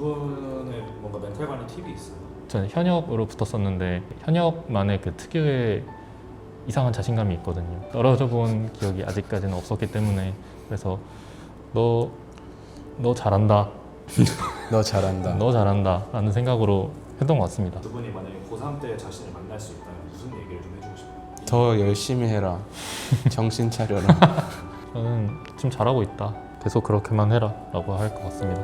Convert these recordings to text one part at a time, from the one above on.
분의 뭔가 멘탈 관리 팁이 있어요? 저는 현역으로 붙었었는데 현역만의 그 특유의 이상한 자신감이 있거든요. 떨어져 본 기억이 아직까지는 없었기 때문에 그래서 너 잘한다. 너 잘한다. 너 잘한다 라는 생각으로 했던 것 같습니다. 두 분이 만약에 고3 때 자신을 만날 수 있다면 무슨 얘기를 좀 해주고 싶어요? 더 열심히 해라. 정신 차려라. 저는 지금 잘하고 있다. 계속 그렇게만 해라 라고 할 것 같습니다.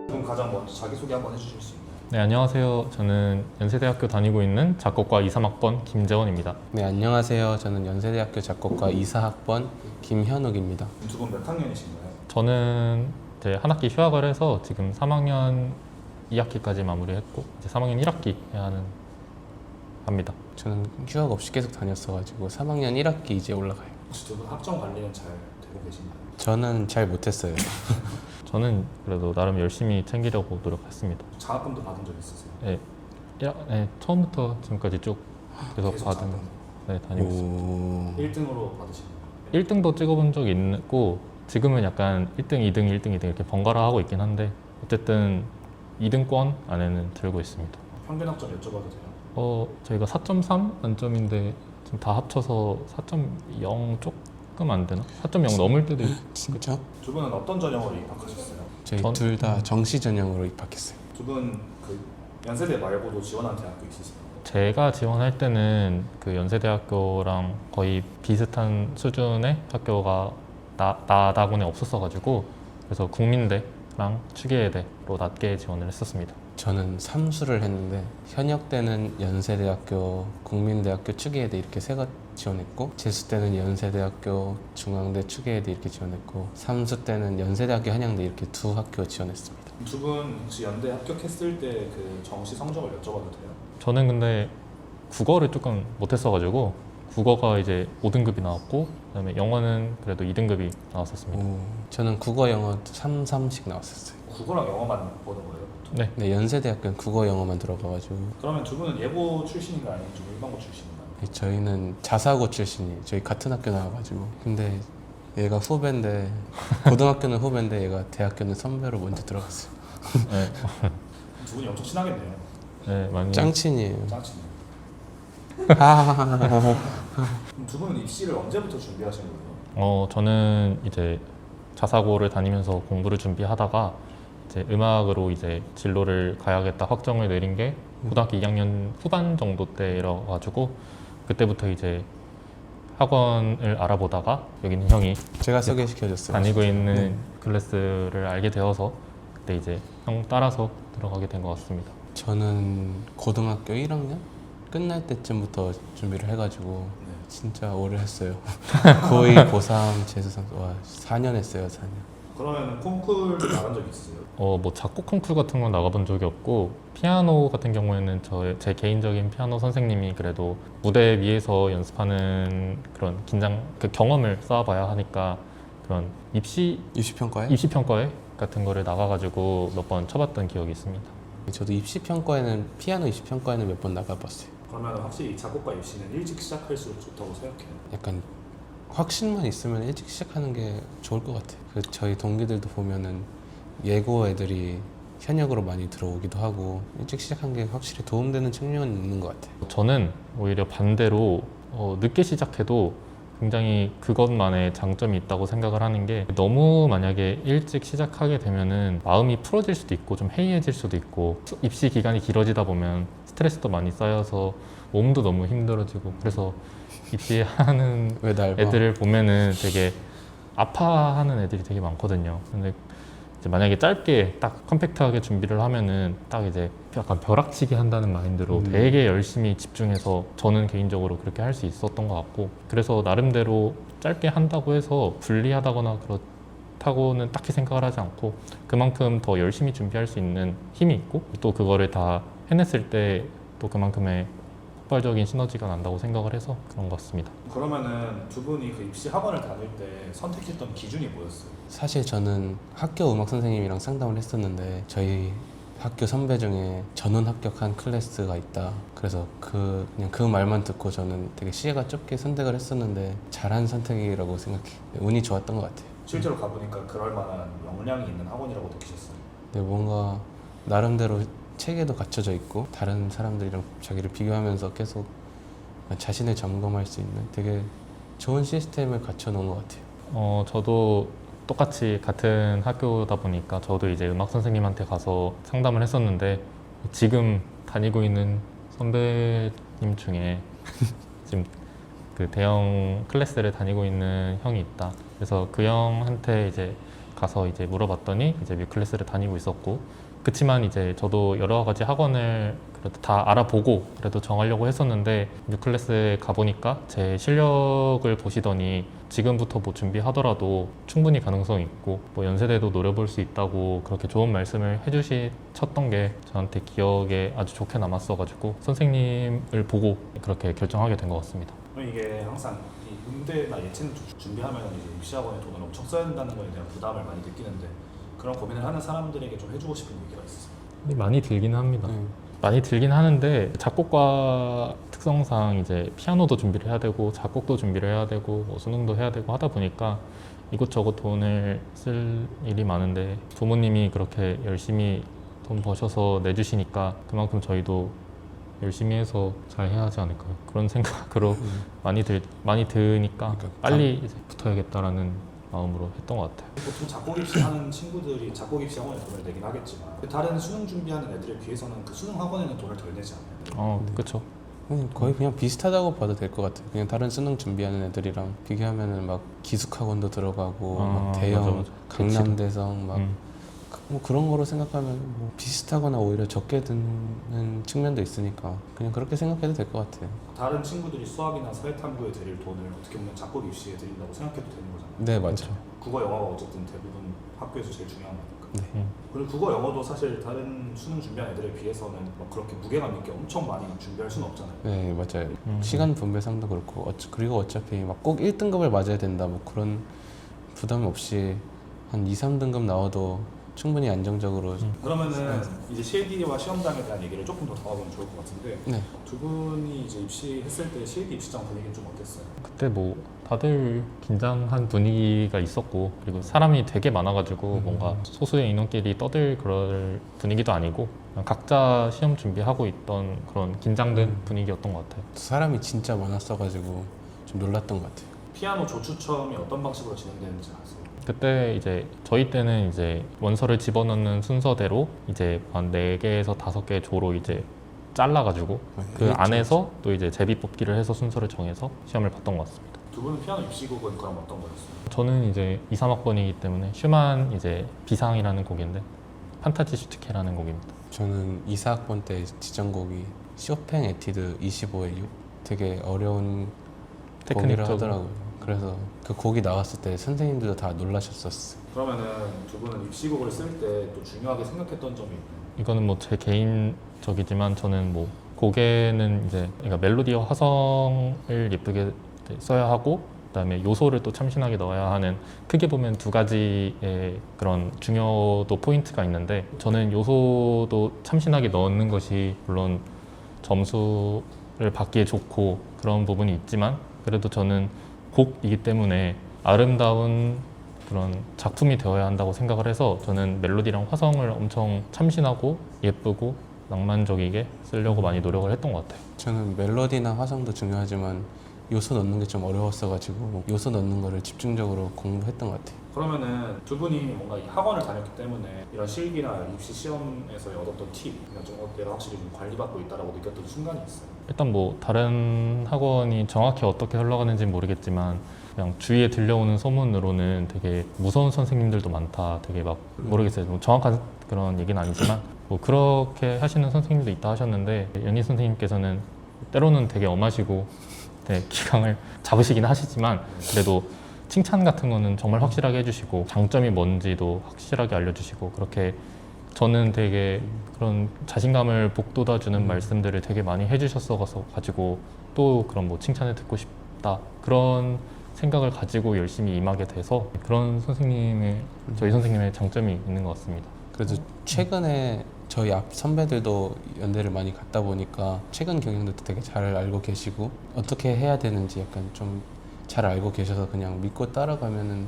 그럼 가장 먼저 자기소개 한번 해주실 수 있나요? 네, 안녕하세요. 저는 연세대학교 다니고 있는 작곡과 2, 3학번 김재원입니다. 네, 안녕하세요. 저는 연세대학교 작곡과 2사학번 김현욱입니다. 두 분 몇 학년이신가요? 저는 이제 한 학기 휴학을 해서 지금 3학년 2학기까지 마무리했고 이제 3학년 1학기 해야 합니다. 저는 휴학 없이 계속 다녔어가지고 3학년 1학기 이제 올라가요. 혹시 두 분 학점 관리는 잘 되고 계신가요? 저는 잘 못했어요. 저는 그래도 나름 열심히 챙기려고 노력했습니다. 장학금도 받은 적 있으세요? 네, 처음부터 지금까지 쭉 계속 받으면서 장학금. 네, 다니고 있습니다. 오... 1등으로 받으시는 거예요? 1등도 찍어본 적이 있고 지금은 약간 1등, 2등, 1등, 2등 이렇게 번갈아 하고 있긴 한데 어쨌든 2등권 안에는 들고 있습니다. 평균 학점 여쭤봐도 돼요? 저희가 4.3 만점인데 지금 다 합쳐서 4.0 조금 안 되나? 4.0 넘을 때도 있고. 진짜? 두 분은 어떤 전형으로 입학하셨어요? 저희 전- 둘 다 정시 전형으로 입학했어요. 두 분 그 연세대 말고도 지원한 대학교 있으세요? 제가 지원할 때는 그 연세대학교랑 거의 비슷한 수준의 학교가 나다군에 없었어가지고 그래서 국민대랑 추계대로 낮게 지원을 했었습니다. 저는 삼수를 했는데 현역 때는 연세대학교, 국민대학교, 추계대 이렇게 세 가 지원했고 재수 때는 연세대학교, 중앙대, 추계대 이렇게 지원했고 삼수 때는 연세대학교, 한양대 이렇게 두 학교 지원했습니다. 두 분 혹시 연대 합격했을 때 그 정시 성적을 여쭤봐도 돼요? 저는 근데 국어를 조금 못했어가지고 국어가 이제 5등급이 나왔고 그다음에 영어는 그래도 2등급이 나왔었습니다. 오, 저는 국어, 영어 3, 3씩 나왔었어요. 국어랑 영어만 보는 거예요? 보통? 네, 네, 연세대학교는 국어, 영어만 들어가가지고 그러면 두 분은 예고 출신인가 아니면 좀 일반고 출신인가요? 저희는 자사고 출신이에요. 저희 같은 학교 나와가지고 근데 얘가 후배인데 고등학교는 후배인데 얘가 대학교는 선배로 먼저 들어갔어요. 네, 두 분이 엄청 친하겠네요. 네, 많이 짱친이에요. 짱친이요. 아, 그럼 두 분은 입시를 언제부터 준비하신 거예요? 저는 이제 자사고를 다니면서 공부를 준비하다가 이제 음악으로 이제 진로를 가야겠다 확정을 내린 게 고등학교 2학년 후반 정도 때라 가지고 그때부터 이제 학원을 알아보다가 여기 있는 형이 제가 소개시켜줬어요. 다니고 있는 네. 클래스를 알게 되어서 그때 이제 형 따라서 들어가게 된 것 같습니다. 저는 고등학교 1학년 끝날 때쯤부터 준비를 해가지고 네. 진짜 오래 했어요. 고2, 고3, 재수상 와 4년 했어요. 4년. 그러면 콩쿨 나간 적 있으세요? 뭐 작곡 콩쿨 같은 건 나가본 적이 없고 피아노 같은 경우에는 제 개인적인 피아노 선생님이 그래도 무대 위에서 연습하는 그런 그 경험을 쌓아봐야 하니까 그런 입시 평가에? 입시 평가회 같은 거를 나가가지고 몇 번 쳐봤던 기억이 있습니다. 저도 입시 평가에는 피아노 입시 평가에는 몇 번 나가봤어요. 그러면 확실히 작곡과 입시는 일찍 시작할수록 좋다고 생각해요. 약간 확신만 있으면 일찍 시작하는 게 좋을 것 같아요. 저희 동기들도 보면은 예고 애들이 현역으로 많이 들어오기도 하고 일찍 시작한 게 확실히 도움되는 측면은 있는 것 같아요. 저는 오히려 반대로 늦게 시작해도 굉장히 그것만의 장점이 있다고 생각을 하는 게 너무 만약에 일찍 시작하게 되면은 마음이 풀어질 수도 있고 좀 해이해질 수도 있고 입시 기간이 길어지다 보면 스트레스도 많이 쌓여서 몸도 너무 힘들어지고 그래서 입시하는 왜 날 봐? 애들을 보면은 되게 아파하는 애들이 되게 많거든요. 근데 이제 만약에 짧게 딱 컴팩트하게 준비를 하면은 딱 이제 약간 벼락치기 한다는 마인드로 되게 열심히 집중해서 저는 개인적으로 그렇게 할 수 있었던 것 같고 그래서 나름대로 짧게 한다고 해서 불리하다거나 그렇다고는 딱히 생각을 하지 않고 그만큼 더 열심히 준비할 수 있는 힘이 있고 또 그거를 다 해냈을 때 또 그만큼의 폭발적인 시너지가 난다고 생각을 해서 그런 것 같습니다. 그러면은 두 분이 그 입시 학원을 다닐 때 선택했던 기준이 뭐였어요? 사실 저는 학교 음악 선생님이랑 상담을 했었는데 저희 학교 선배 중에 전원 합격한 클래스가 있다. 그래서 그냥 그 말만 듣고 저는 되게 시야가 좁게 선택을 했었는데 잘한 선택이라고 생각해. 운이 좋았던 것 같아요. 실제로 가보니까 그럴 만한 역량이 있는 학원이라고 느끼셨어요? 근데 뭔가 나름대로 체계도 갖춰져 있고 다른 사람들이랑 자기를 비교하면서 계속 자신을 점검할 수 있는 되게 좋은 시스템을 갖춰 놓은 것 같아요. 저도 똑같이 같은 학교다 보니까 저도 이제 음악 선생님한테 가서 상담을 했었는데 지금 다니고 있는 선배님 중에 지금 그 대형 클래스를 다니고 있는 형이 있다. 그래서 그 형한테 이제 가서 이제 물어봤더니 이제 뮤 클래스를 다니고 있었고, 그치만 이제 저도 여러 가지 학원을 그래도 다 알아보고 그래도 정하려고 했었는데 뮤 클래스에 가보니까 제 실력을 보시더니 지금부터 뭐 준비하더라도 충분히 가능성이 있고 뭐 연세대도 노려볼 수 있다고 그렇게 좋은 말씀을 해주셨던 게 저한테 기억에 아주 좋게 남았어가지고 선생님을 보고 그렇게 결정하게 된 것 같습니다. 그럼 이게 항상 이 음대나 예체능 준비하면 이제 입시학원에 돈을 엄청 써야 된다는 거에 대한 부담을 많이 느끼는데 그런 고민을 하는 사람들에게 좀 해주고 싶은 얘기가 있으세요? 많이 들긴 합니다. 많이 들긴 하는데 작곡과 특성상 이제 피아노도 준비를 해야 되고 작곡도 준비를 해야 되고 뭐 수능도 해야 되고 하다 보니까 이곳저곳 돈을 쓸 일이 많은데 부모님이 그렇게 열심히 돈 버셔서 내주시니까 그만큼 저희도 열심히 해서 잘 해야 하지 않을까요? 그런 생각으로 많이 드니까 그러니까 빨리 이제 붙어야겠다라는 마음으로 했던 것 같아요. 보통 작곡 입시하는 친구들이 작곡 입시 학원에 돈을 내긴 하겠지만 다른 수능 준비하는 애들에 비해서는 그 수능 학원에는 돈을 덜 내지 않아요? 그렇죠. 거의 그냥 비슷하다고 봐도 될 것 같아요. 그냥 다른 수능 준비하는 애들이랑 비교하면은 막 기숙학원도 들어가고 막 대형 맞아. 강남대성 막 뭐 그런 거로 생각하면 뭐 비슷하거나 오히려 적게 드는 측면도 있으니까 그냥 그렇게 생각해도 될 것 같아요. 다른 친구들이 수학이나 사회탐구에 드릴 돈을 어떻게 보면 작곡 입시에 드린다고 생각해도 되는 거잖아요. 네, 맞죠. 국어 영어가 어쨌든 대부분 학교에서 제일 중요한 거니까. 네. 그리고 국어 영어도 사실 다른 수능 준비한 애들에 비해서는 막 그렇게 무게감 있게 엄청 많이 준비할 수는 없잖아요. 네, 맞아요. 시간 분배상도 그렇고 그리고 어차피 막 꼭 1등급을 맞아야 된다 뭐 그런 부담 없이 한 2, 3등급 나와도 충분히 안정적으로 그러면은 이제 실기와 시험장에 대한 얘기를 조금 더 더하면 좋을 것 같은데 네. 두 분이 이제 입시했을 때 실기 입시장 분위기는 좀 어땠어요? 그때 뭐 다들 긴장한 분위기가 있었고 그리고 사람이 되게 많아가지고 뭔가 소수의 인원끼리 떠들 그럴 분위기도 아니고 그냥 각자 시험 준비하고 있던 그런 긴장된 분위기였던 것 같아요. 사람이 진짜 많았어가지고 좀 놀랐던 것 같아요. 피아노 조추첨이 어떤 방식으로 진행되는지 아세요? 그때 이제 저희 때는 이제 원서를 집어넣는 순서대로 이제 한 4개에서 5개의 조로 이제 잘라가지고 그 그렇죠. 안에서 또 이제 제비 뽑기를 해서 순서를 정해서 시험을 봤던 것 같습니다. 두 분은 피아노 입시곡은 그럼 어떤 거였어요? 저는 이제 2, 3학번이기 때문에 슈만 이제 비상이라는 곡인데 판타지 슈트케라는 곡입니다. 저는 2, 4학번 때 지정곡이 쇼팽 에티드 25의 6 되게 어려운 곡이라 테크닉적으로. 하더라고요. 그래서 그 곡이 나왔을 때 선생님들도 다 놀라셨었어요. 그러면은 두 분은 입시곡을 쓸 때 또 중요하게 생각했던 점이 있나요? 이거는 뭐 제 개인적이지만 저는 뭐 곡에는 이제 그러니까 멜로디와 화성을 예쁘게 써야 하고 그다음에 요소를 또 참신하게 넣어야 하는 크게 보면 2가지의 그런 중요도 포인트가 있는데 저는 요소도 참신하게 넣는 것이 물론 점수를 받기에 좋고 그런 부분이 있지만 그래도 저는 곡이기 때문에 아름다운 그런 작품이 되어야 한다고 생각을 해서 저는 멜로디랑 화성을 엄청 참신하고 예쁘고 낭만적이게 쓰려고 많이 노력을 했던 것 같아요. 저는 멜로디나 화성도 중요하지만 요소 넣는 게 좀 어려웠어가지고 요소 넣는 거를 집중적으로 공부했던 것 같아요. 그러면은 두 분이 뭔가 이 학원을 다녔기 때문에 이런 실기나 입시 시험에서 얻었던 팁 이런 좀 내가 확실히 좀 관리받고 있다라고 느꼈던 순간이 있어요? 일단 뭐 다른 학원이 정확히 어떻게 흘러가는지는 모르겠지만 그냥 주위에 들려오는 소문으로는 되게 무서운 선생님들도 많다. 되게 막 모르겠어요. 뭐 정확한 그런 얘기는 아니지만 뭐 그렇게 하시는 선생님도 있다 하셨는데 연희 선생님께서는 때로는 되게 엄하시고 되게 기강을 잡으시긴 하시지만 그래도 칭찬 같은 거는 정말 확실하게 해주시고 장점이 뭔지도 확실하게 알려주시고 그렇게 저는 되게 그런 자신감을 북돋아주는 말씀들을 되게 많이 해주셨어 가지고 또 그런 뭐 칭찬을 듣고 싶다 그런 생각을 가지고 열심히 임하게 돼서 그런 저희 선생님의 장점이 있는 것 같습니다. 그래도 최근에 저희 앞 선배들도 연대를 많이 갔다 보니까 최근 경영도 되게 잘 알고 계시고 어떻게 해야 되는지 약간 좀 잘 알고 계셔서 그냥 믿고 따라가면은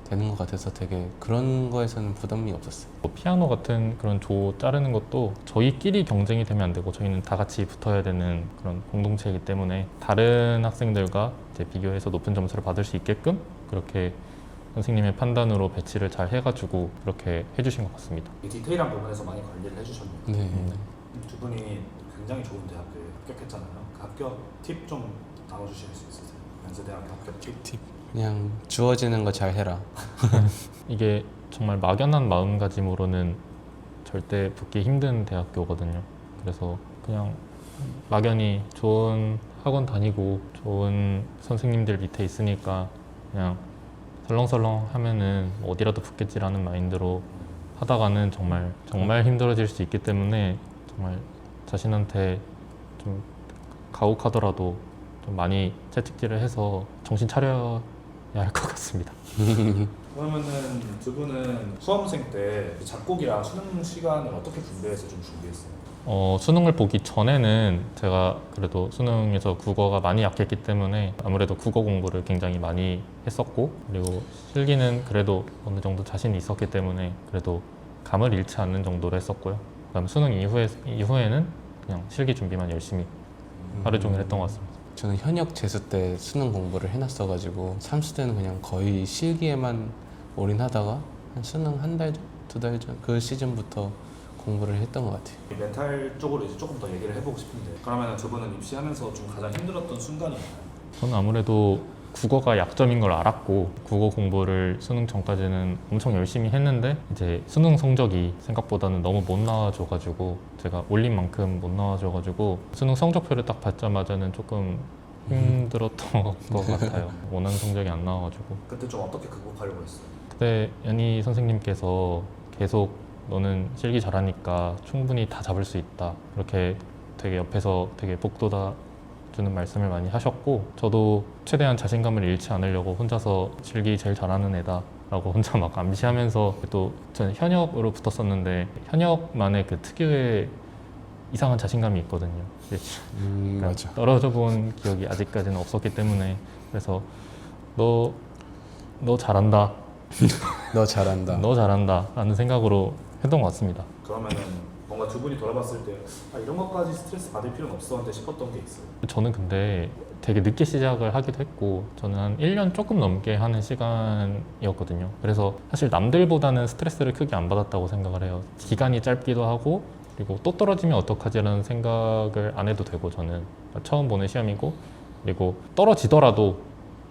되는 것 같아서 되게 그런 거에서는 부담이 없었어요. 뭐 피아노 같은 그런 조 자르는 것도 저희끼리 경쟁이 되면 안 되고 저희는 다 같이 붙어야 되는 그런 공동체이기 때문에 다른 학생들과 이제 비교해서 높은 점수를 받을 수 있게끔 그렇게 선생님의 판단으로 배치를 잘 해가지고 그렇게 해주신 것 같습니다. 이 디테일한 부분에서 많이 관리를 해주셨네요. 네. 두 분이 굉장히 좋은 대학교에 합격했잖아요. 그 합격 팁 좀 나눠주실 수 있으세요? 연세대학교 합격 팁? 그냥 주어지는 거 잘 해라. 이게 정말 막연한 마음가짐으로는 절대 붙기 힘든 대학교거든요. 그래서 그냥 막연히 좋은 학원 다니고 좋은 선생님들 밑에 있으니까 그냥 설렁설렁 하면은 어디라도 붙겠지라는 마인드로 하다가는 정말 힘들어질 수 있기 때문에 정말 자신한테 좀 가혹하더라도 좀 많이 채찍질을 해서 정신 차려야 할 것 같습니다. 그러면은 두 분은 수험생 때 작곡이랑 수능 시간을 어떻게 준비해서 좀 준비했어요? 수능을 보기 전에는 제가 그래도 수능에서 국어가 많이 약했기 때문에 아무래도 국어 공부를 굉장히 많이 했었고 그리고 실기는 그래도 어느 정도 자신이 있었기 때문에 그래도 감을 잃지 않는 정도로 했었고요. 그다음 수능 이후에는 그냥 실기 준비만 열심히 하루 종일 했던 것 같습니다. 저는 현역 재수 때 수능 공부를 해놨어가지고 3수 때는 그냥 거의 실기에만 올인하다가 한 수능 한 달, 두 달 전 그 시즌부터 공부를 했던 것 같아요. 멘탈 쪽으로 이제 조금 더 얘기를 해보고 싶은데 그러면 두 분은 입시하면서 좀 가장 힘들었던 순간이 있나요? 저는 아무래도 국어가 약점인 걸 알았고 국어 공부를 수능 전까지는 엄청 열심히 했는데 이제 수능 성적이 생각보다는 너무 못 나와줘가지고 제가 올린 만큼 못 나와줘가지고 수능 성적표를 딱 받자마자는 조금 힘들었던 것 같아요. 원하는 성적이 안 나와가지고 그때 좀 어떻게 극복하려고 했어요? 그때 연희 선생님께서 계속 너는 실기 잘하니까 충분히 다 잡을 수 있다 이렇게 되게 옆에서 되게 복돋아 주는 말씀을 많이 하셨고 저도 최대한 자신감을 잃지 않으려고 혼자서 실기 제일 잘하는 애다 라고 혼자 막 암시하면서 또 저는 현역으로 붙었었는데 현역만의 그 특유의 이상한 자신감이 있거든요. 맞아. 떨어져 본 기억이 아직까지는 없었기 때문에 그래서 너 잘한다 너 잘한다. 너 잘한다 라는 생각으로 했던 것 같습니다. 그러면은 뭔가 두 분이 돌아봤을 때 이런 것까지 스트레스 받을 필요는 없었는데 싶었던 게 있어요? 저는 근데 되게 늦게 시작을 하기도 했고 저는 한 1년 조금 넘게 하는 시간이었거든요. 그래서 사실 남들보다는 스트레스를 크게 안 받았다고 생각을 해요. 기간이 짧기도 하고 그리고 또 떨어지면 어떡하지라는 생각을 안 해도 되고 저는 처음 보는 시험이고 그리고 떨어지더라도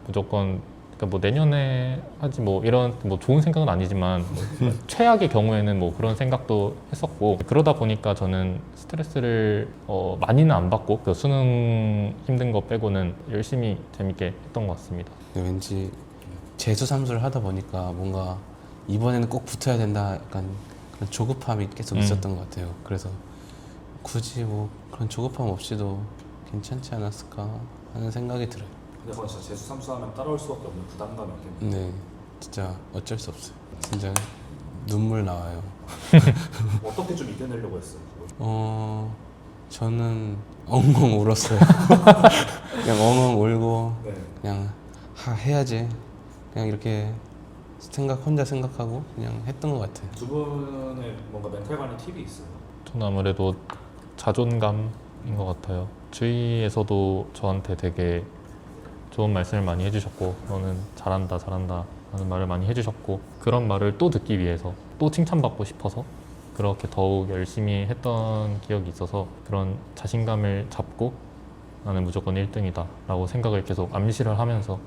무조건 그러니까 뭐 내년에 하지 뭐 이런 뭐 좋은 생각은 아니지만 뭐 최악의 경우에는 뭐 그런 생각도 했었고 그러다 보니까 저는 스트레스를 많이는 안 받고 그 수능 힘든 거 빼고는 열심히 재밌게 했던 것 같습니다. 왠지 재수 삼수를 하다 보니까 뭔가 이번에는 꼭 붙어야 된다 약간 그런 조급함이 계속 있었던 것 같아요. 그래서 굳이 뭐 그런 조급함 없이도 괜찮지 않았을까 하는 생각이 들어요. 근데 그건 진짜 재수 삼수하면 따라올 수밖에 없는 부담감이 있겠네요. 네, 진짜 어쩔 수 없어요. 진짜 눈물 나와요. 어떻게 좀 이겨내려고 했어요? 그걸? 저는 엉엉 울었어요. 그냥 엉엉 울고 네. 그냥 해야지. 그냥 이렇게 혼자 생각하고 그냥 했던 것 같아요. 두 분의 뭔가 멘탈 관리 팁이 있어요? 저는 아무래도 자존감인 것 같아요. 주위에서도 저한테 되게 좋은 말씀을 많이 해주셨고 너는 잘한다 라는 말을 많이 해주셨고 그런 말을 또 듣기 위해서 또 칭찬받고 싶어서 그렇게 더욱 열심히 했던 기억이 있어서 그런 자신감을 잡고 나는 무조건 1등이다 라고 생각을 계속 암시를 하면서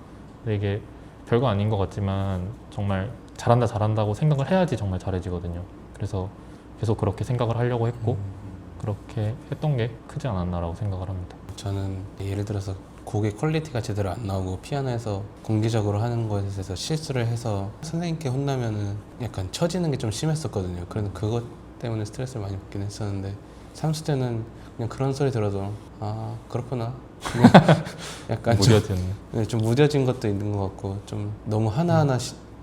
근데 이게 별거 아닌 것 같지만 정말 잘한다고 생각을 해야지 정말 잘해지거든요. 그래서 계속 그렇게 생각을 하려고 했고 그렇게 했던 게 크지 않았나라고 생각을 합니다. 저는 예를 들어서 곡의 퀄리티가 제대로 안 나오고 피아노에서 공개적으로 하는 것에 대해서 실수를 해서 선생님께 혼나면은 약간 처지는 게 좀 심했었거든요. 그래서 그것 때문에 스트레스를 많이 받긴 했었는데 3수 때는 그냥 그런 소리 들어도 아 그렇구나 그냥 약간 좀 무뎌진 것도 있는 것 같고 좀 너무 하나하나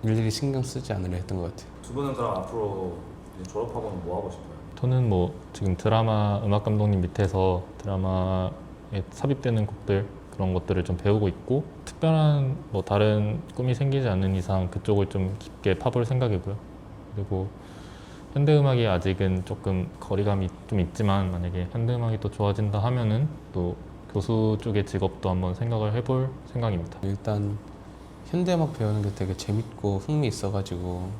일일이 신경 쓰지 않으려 했던 것 같아요. 두 분은 그럼 앞으로 이제 졸업하고는 뭐 하고 싶어요? 저는 뭐 지금 드라마 음악 감독님 밑에서 드라마에 삽입되는 곡들 그런 것들을 좀 배우고 있고 특별한 뭐 다른 꿈이 생기지 않는 이상 그쪽을 좀 깊게 파볼 생각이고요. 그리고 현대음악이 아직은 조금 거리감이 좀 있지만 만약에 현대음악이 또 좋아진다 하면은 또 교수 쪽의 직업도 한번 생각을 해볼 생각입니다. 일단 현대음악 배우는 게 되게 재밌고 흥미 있어가지고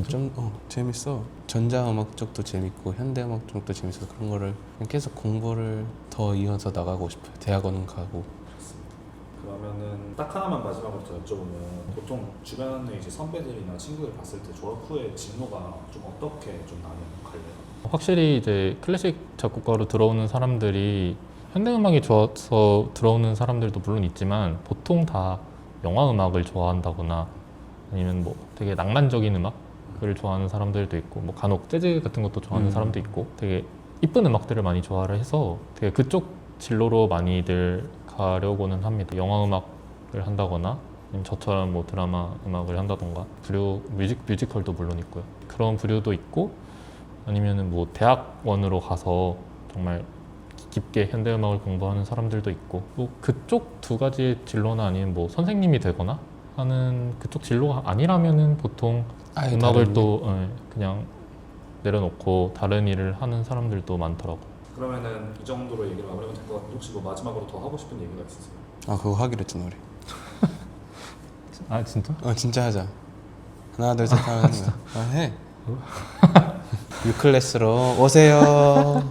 좀 재밌어. 전자음악 쪽도 재밌고 현대음악 쪽도 재밌어서 그런 거를 그냥 계속 공부를 더 이어서 나가고 싶어요. 대학원 가고. 그러면은 딱 하나만 마지막으로 더 여쭤보면 보통 주변에 이제 선배들이나 친구들 봤을 때 졸업 후에 진로가 좀 어떻게 좀 갈래요? 확실히 이제 클래식 작곡가로 들어오는 사람들이 현대음악이 좋아서 들어오는 사람들도 물론 있지만 보통 다 영화음악을 좋아한다거나 아니면 뭐 되게 낭만적인 음악을 좋아하는 사람들도 있고 뭐 간혹 재즈 같은 것도 좋아하는 사람도 있고 되게 이쁜 음악들을 많이 좋아를 해서 되게 그쪽 진로로 많이들 가려고는 합니다. 영화음악을 한다거나 아니면 저처럼 뭐 드라마 음악을 한다던가 부류 뮤지컬도 물론 있고요. 그런 부류도 있고 아니면은 뭐 대학원으로 가서 정말 깊게 현대음악을 공부하는 사람들도 있고 뭐 그쪽 두 가지 진로나 아니면 뭐 선생님이 되거나 하는 그쪽 진로가 아니라면은 보통 아예 음악을 다른 또 그냥 내려놓고 다른 일을 하는 사람들도 많더라고요. 그러면은 이 정도로 얘기를 마무리하면 될 것 같은데 혹시 뭐 마지막으로 더 하고 싶은 얘기가 있으세요? 아 그거 하기로 했잖아 우리. 아 진짜? 진짜 하자. 하나 둘 셋 하면 해. 유클래스로 오세요.